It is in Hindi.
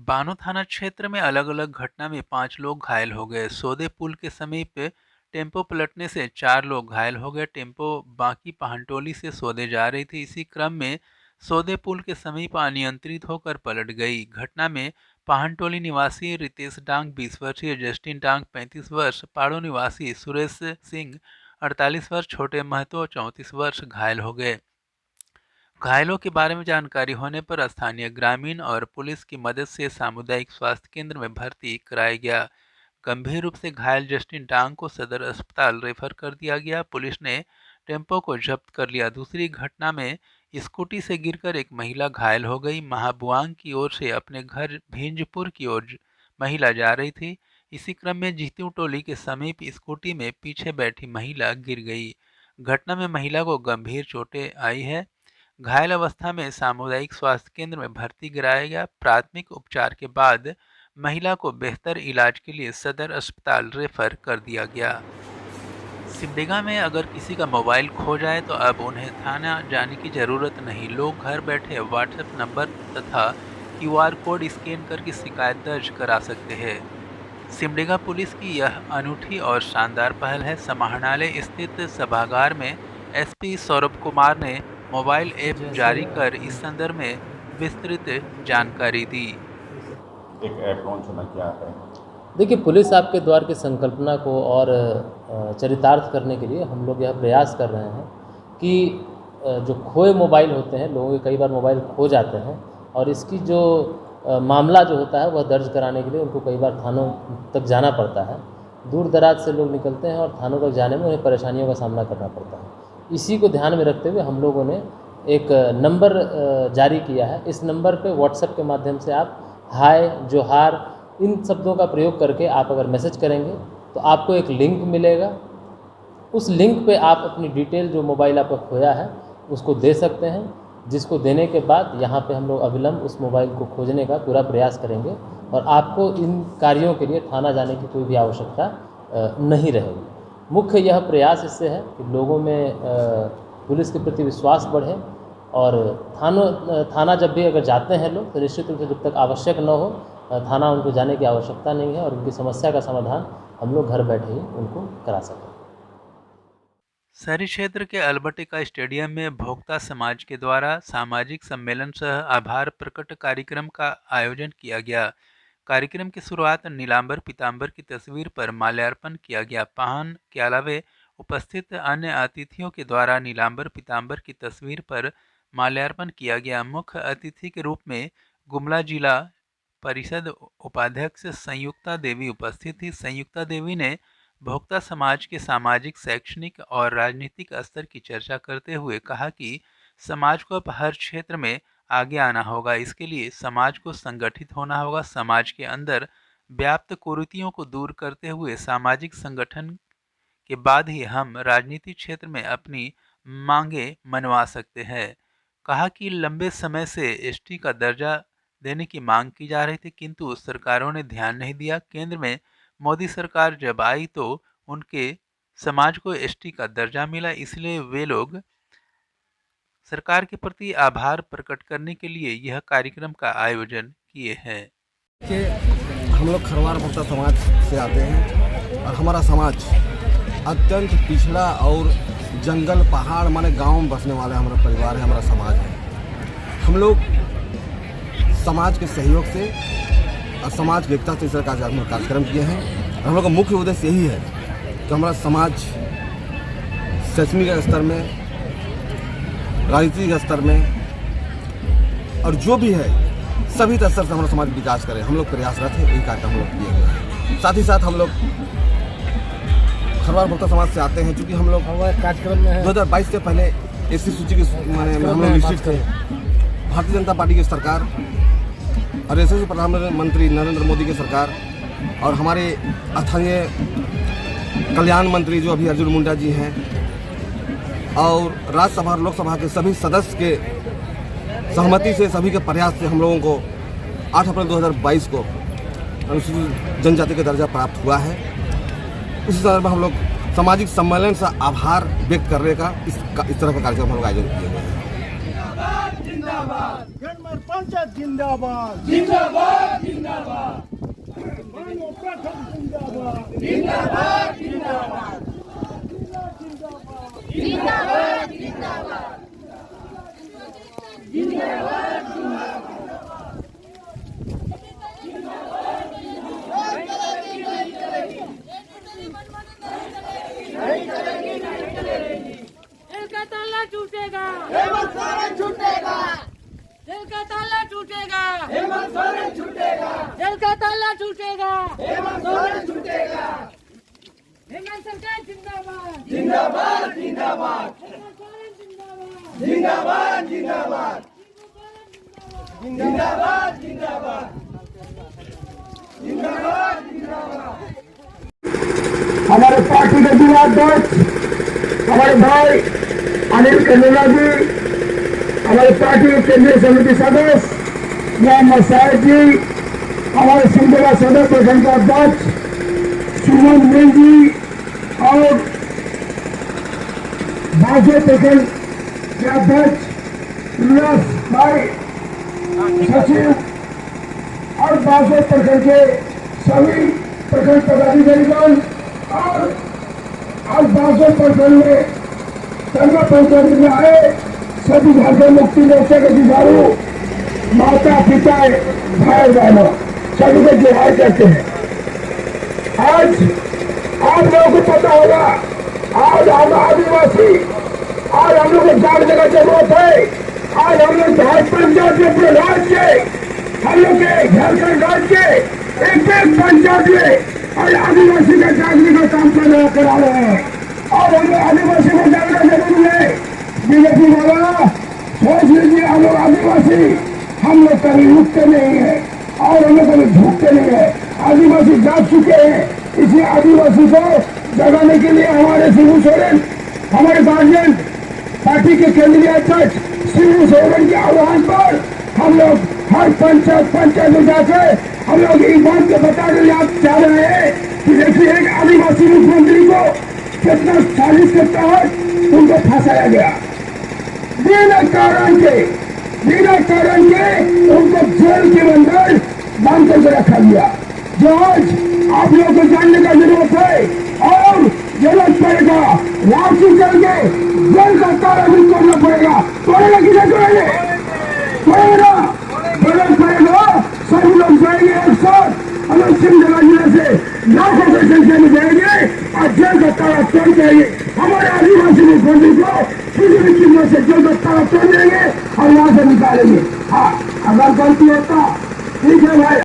बानो थाना क्षेत्र में अलग-अलग घटना में 5 लोग घायल हो गए। सोदे पुल के समीप टेम्पो पलटने से 4 लोग घायल हो गए। टेम्पो बांकी पहानटोली से सोदे जा रही थी। इसी क्रम में सोदे पुल के समीप अनियंत्रित होकर पलट गई। घटना में पहानटोली निवासी रितेश डांग 20 वर्षीय, जस्टिन डांग 35 वर्ष, पाड़ो निवासी सुरेश सिंह 48 वर्ष, छोटे महतो 34 वर्ष घायल हो गए। घायलों के बारे में जानकारी होने पर स्थानीय ग्रामीण और पुलिस की मदद से सामुदायिक स्वास्थ्य केंद्र में भर्ती कराया गया। गंभीर रूप से घायल जस्टिन डांग को सदर अस्पताल रेफर कर दिया गया। पुलिस ने टेम्पो को जब्त कर लिया। दूसरी घटना में स्कूटी से गिरकर एक महिला घायल हो गई। महाबुआंग की ओर से अपने घर भिंजपुर की ओर महिला जा रही थी। इसी क्रम में जीतू टोली के समीप स्कूटी में पीछे बैठी महिला गिर गई। घटना में महिला को गंभीर चोटें आई है। घायल अवस्था में सामुदायिक स्वास्थ्य केंद्र में भर्ती कराया गया। प्राथमिक उपचार के बाद महिला को बेहतर इलाज के लिए सदर अस्पताल रेफर कर दिया गया। सिमडेगा में अगर किसी का मोबाइल खो जाए तो अब उन्हें थाना जाने की ज़रूरत नहीं। लोग घर बैठे व्हाट्सएप नंबर तथा QR कोड स्कैन करके शिकायत दर्ज करा सकते हैं। सिमडेगा पुलिस की यह अनूठी और शानदार पहल है। समाहरणालय स्थित सभागार में SP सौरभ कुमार ने मोबाइल ऐप जारी कर इस संदर्भ में विस्तृत जानकारी दी। एक ऐप लॉन्च होना क्या है? देखिए, पुलिस आपके द्वार की संकल्पना को और चरितार्थ करने के लिए हम लोग यह प्रयास कर रहे हैं कि जो खोए मोबाइल होते हैं, लोगों के कई बार मोबाइल खो जाते हैं और इसकी जो मामला जो होता है वह दर्ज कराने के लिए उनको कई बार थानों तक जाना पड़ता है। दूर दराज से लोग निकलते हैं और थानों तक जाने में उन्हें परेशानियों का सामना करना पड़ता है। इसी को ध्यान में रखते हुए हम लोगों ने एक नंबर जारी किया है। इस नंबर पे व्हाट्सएप के माध्यम से आप हाय, जोहार इन शब्दों का प्रयोग करके आप अगर मैसेज करेंगे तो आपको एक लिंक मिलेगा। उस लिंक पे आप अपनी डिटेल जो मोबाइल आपका खोया है उसको दे सकते हैं, जिसको देने के बाद यहाँ पे हम लोग अविलंब उस मोबाइल को खोजने का पूरा प्रयास करेंगे और आपको इन कार्यों के लिए थाना जाने की कोई भी आवश्यकता नहीं रहेगी। मुख्य यह प्रयास इससे है कि लोगों में पुलिस के प्रति विश्वास बढ़े और थाना जब भी अगर जाते हैं लोग तो निश्चित रूप से जब तक आवश्यक न हो थाना उनको जाने की आवश्यकता नहीं है और उनकी समस्या का समाधान हम लोग घर बैठे ही उनको करा सकें। शहरी क्षेत्र के अल्बर्टिका स्टेडियम में भोक्ता समाज के द्वारा सामाजिक सम्मेलन सह आभार प्रकट कार्यक्रम का आयोजन किया गया। कार्यक्रम की शुरुआत नीलांबर पीतांबर की तस्वीर पर माल्यार्पण किया गया। पाहन के अलावे उपस्थित अन्य अतिथियों के द्वारा नीलांबर पीतांबर की तस्वीर पर माल्यार्पण किया गया। मुख्य अतिथि के रूप में गुमला जिला परिषद उपाध्यक्ष संयुक्ता देवी उपस्थित थी। संयुक्ता देवी ने भोक्ता समाज के सामाजिक, शैक्षणिक और राजनीतिक स्तर की चर्चा करते हुए कहा कि समाज को अब हर क्षेत्र में आगे आना होगा। इसके लिए समाज को संगठित होना होगा। समाज के अंदर व्याप्त कुरीतियों को दूर करते हुए सामाजिक संगठन के बाद ही हम राजनीतिक क्षेत्र में अपनी मांगे मनवा सकते हैं। कहा कि लंबे समय से ST का दर्जा देने की मांग की जा रही थी, किंतु सरकारों ने ध्यान नहीं दिया। केंद्र में मोदी सरकार जब आई तो उनके समाज को ST का दर्जा मिला, इसलिए वे लोग सरकार के प्रति आभार प्रकट करने के लिए यह कार्यक्रम का आयोजन किए हैं। हम लोग खरवार भोक्ता समाज से आते हैं और हमारा समाज अत्यंत पिछड़ा और जंगल पहाड़ माने गांव में बसने वाला हमारा परिवार है, हमारा समाज है। हम लोग समाज के सहयोग से और समाज की एकता से इस तरह का कार्यक्रम किए हैं और हम लोग का मुख्य उद्देश्य यही है कि हमारा समाज शैक्षणिक स्तर में, राजनीतिक स्तर में और जो भी है सभी स्तर से हमारा समाज विकास करे। हम लोग प्रयासरत हैं, यही कार्यक्रम हम लोग किए हुए हैं। साथ ही साथ हम लोग खरवार भोक्ता समाज से आते हैं, चूँकि हम लोग कार्यक्रम में 2022 से पहले SC सूची के माने हम लोग निश्चित थे। भारतीय जनता पार्टी की सरकार और यशस्वी प्रधानमंत्री नरेंद्र मोदी की सरकार और हमारे स्थानीय कल्याण मंत्री जो अभी अर्जुन मुंडा जी हैं और राज्यसभा और लोकसभा के सभी सदस्य के सहमति से, सभी के प्रयास से हम लोगों को 8 अप्रैल 2022 को अनुसूचित जनजाति का दर्जा प्राप्त हुआ है। उसी संदर्भ में हम लोग सामाजिक सम्मेलन से आभार व्यक्त करने का इस तरह का कार्यक्रम हम लोग आयोजन किए हुए हैं। जनमत पंचायत जिंदाबाद मानव प्रथम जिंदाबाद दिल का ताला टूटेगा, छूटेगा दिल का ताला टूटेगा, हेमंत सोरेन छूटेगा दिल का ताला टूटेगा। हेमंत सोरेन छूटेगा हेमंत सरकार जिंदाबाद, जिंदाबाद जिंदाबाद हेमंत सोरेन जिंदाबाद, जिंदाबाद जिंदाबाद जिंदाबाद जिंदाबाद जिंदाबाद जिंदाबाद हमारे पार्टी के जिला अध्यक्ष हमारे भाई अनिल कन्नौला जी, हमारे पार्टी के केंद्रीय समिति सदस्य मोहम्मद साहिब जी, हमारे सिंधुआ सदर प्रखंड का अध्यक्ष सुमन मील जी और बाजे प्रखंड के अध्यक्ष रियाज भाई सचिव और बाजे प्रखंड के सभी प्रखंड पदाधिकारीगण और आज बाजे प्रखंड में संघ पंचायत में आए सभी झारखंड मुक्ति मोर्चा के जुझारू माता पिता भाई बहनों सभी को जोहार करते हैं। आज आप लोगों को पता होगा, आज हम आदिवासी, आज हम लोग को जानने का जरूरत है। आज हम लोग भारत पंचायत के पूरे राज्य, हम लोग के झारखंड राज्य एक पंचायत में और आदिवासी का जागने का काम करा रहे हैं और हम लोग आदिवासी को जानना जरूरी है। बीजेपी वाला सोच लीजिए, हम लोग आदिवासी, हम लोग कभी रुकते नहीं है और हम लोग कभी झुकते नहीं है। आदिवासी जाग चुके हैं, इसलिए आदिवासी को जगाने के लिए हमारे शिबू सोरेन, हमारे गार्जियन पार्टी के केंद्रीय अध्यक्ष शिबू सोरेन के आह्वान पर हम लोग हर पंचायत में जाकर हम लोग इस बात को बताने चाह रहे हैं कि देखिए एक आदिवासी मुख्यमंत्री को कितना साजिश के तहत उनको फंसाया गया, बिना कारण के उनको जेल के अंदर बांध करके रखा गया। जो आज आप लोगों को जानने का जरूरत है और जरूरत पड़ेगा रांची करके जेल का ताला भी तोड़ना पड़ेगा। तोड़ेगा कि नहीं तोड़ेंगे? तोड़ेगा, जरूरत पड़ेगा सभी लोग जाएंगे एक साथ, हम लोग सिंधुआ जिले से लाखों के संख्या में जाएंगे और जेल का ताला तोड़ जाएंगे। हमारे आदिवासी मुख्यमंत्री को किसी भी कीमत से जेल का ताला तोड़ देंगे और यहाँ से निकालेंगे। हाँ, अगर गलती होता ठीक है भाई।